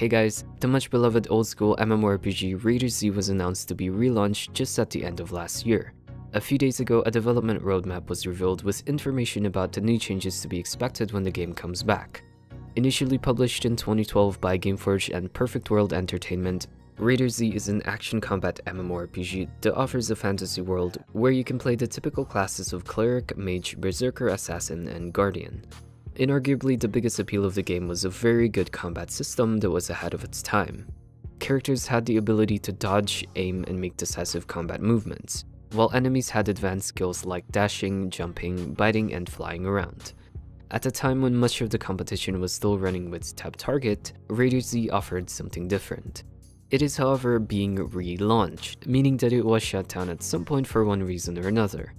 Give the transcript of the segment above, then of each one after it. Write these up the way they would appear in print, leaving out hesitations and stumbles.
Hey guys, the much beloved old school MMORPG RaiderZ was announced to be relaunched just at the end of last year. A few days ago, a development roadmap was revealed with information about the new changes to be expected when the game comes back. Initially published in 2012 by Gameforge and Perfect World Entertainment, RaiderZ is an action combat MMORPG that offers a fantasy world where you can play the typical classes of Cleric, Mage, Berserker, Assassin, and Guardian. Inarguably, the biggest appeal of the game was a very good combat system that was ahead of its time. Characters had the ability to dodge, aim, and make decisive combat movements, while enemies had advanced skills like dashing, jumping, biting, and flying around. At a time when much of the competition was still running with Tab Target, RaiderZ offered something different. It is, however, being relaunched, meaning that it was shut down at some point for one reason or another.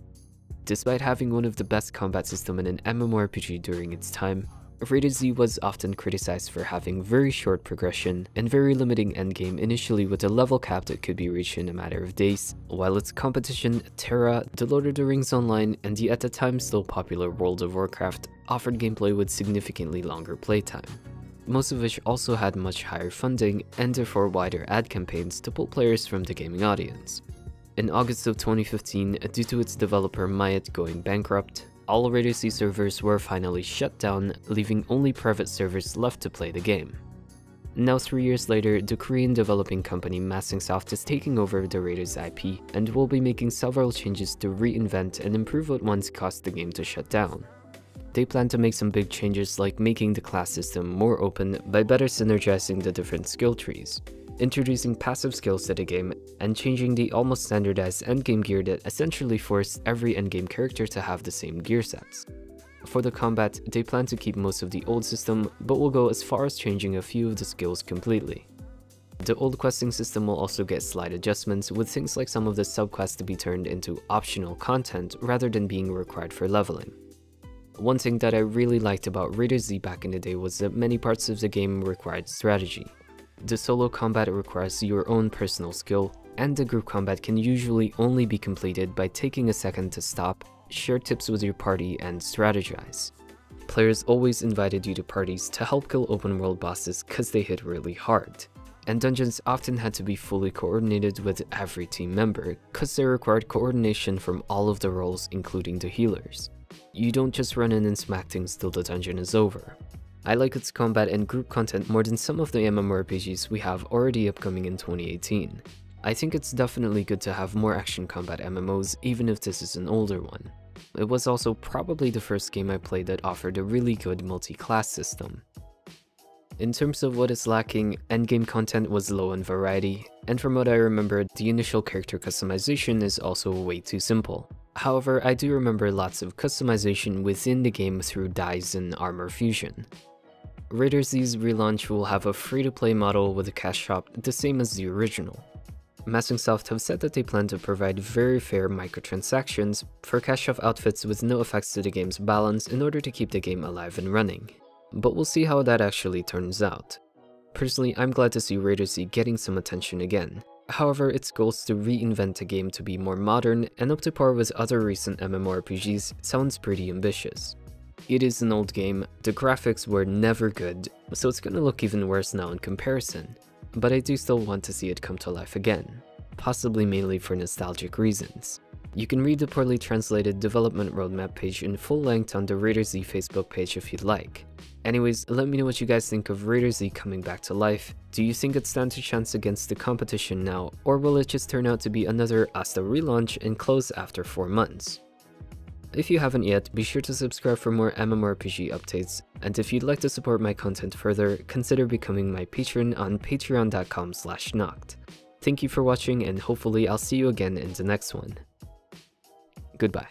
Despite having one of the best combat systems in an MMORPG during its time, RaiderZ was often criticized for having very short progression and very limiting endgame initially with a level cap that could be reached in a matter of days, while its competition, Terra, the Lord of the Rings Online, and the at the time still popular World of Warcraft offered gameplay with significantly longer playtime, most of which also had much higher funding and therefore wider ad campaigns to pull players from the gaming audience. In August of 2015, due to its developer Mayat going bankrupt, all RaiderZ servers were finally shut down, leaving only private servers left to play the game. Now 3 years later, the Korean developing company Masangsoft is taking over the RaiderZ IP and will be making several changes to reinvent and improve what once caused the game to shut down. They plan to make some big changes like making the class system more open by better synergizing the different skill trees, introducing passive skills to the game, and changing the almost standardized endgame gear that essentially forced every endgame character to have the same gear sets. For the combat, they plan to keep most of the old system, but will go as far as changing a few of the skills completely. The old questing system will also get slight adjustments, with things like some of the subquests to be turned into optional content rather than being required for leveling. One thing that I really liked about RaiderZ back in the day was that many parts of the game required strategy. The solo combat requires your own personal skill, and the group combat can usually only be completed by taking a second to stop, share tips with your party, and strategize. Players always invited you to parties to help kill open world bosses cause they hit really hard, and dungeons often had to be fully coordinated with every team member cause they required coordination from all of the roles including the healers. You don't just run in and smack things till the dungeon is over. I like its combat and group content more than some of the MMORPGs we have already upcoming in 2018. I think it's definitely good to have more action combat MMOs even if this is an older one. It was also probably the first game I played that offered a really good multi-class system. In terms of what is lacking, endgame content was low in variety, and from what I remember, the initial character customization is also way too simple. However, I do remember lots of customization within the game through dyes and armor fusion. RaiderZ's relaunch will have a free-to-play model with a cash shop the same as the original. Masangsoft have said that they plan to provide very fair microtransactions for cash shop outfits with no effects to the game's balance in order to keep the game alive and running. But we'll see how that actually turns out. Personally, I'm glad to see RaiderZ getting some attention again. However, its goals to reinvent the game to be more modern and up to par with other recent MMORPGs sounds pretty ambitious. It is an old game, the graphics were never good, so it's gonna look even worse now in comparison, but I do still want to see it come to life again, possibly mainly for nostalgic reasons. You can read the poorly translated development roadmap page in full length on the RaiderZ Facebook page if you'd like. Anyways, let me know what you guys think of RaiderZ coming back to life. Do you think it stands a chance against the competition now, or will it just turn out to be another Asta relaunch and close after 4 months? If you haven't yet, be sure to subscribe for more MMORPG updates, and if you'd like to support my content further, consider becoming my patron on patreon.com/Nocht. Thank you for watching, and hopefully I'll see you again in the next one. Goodbye.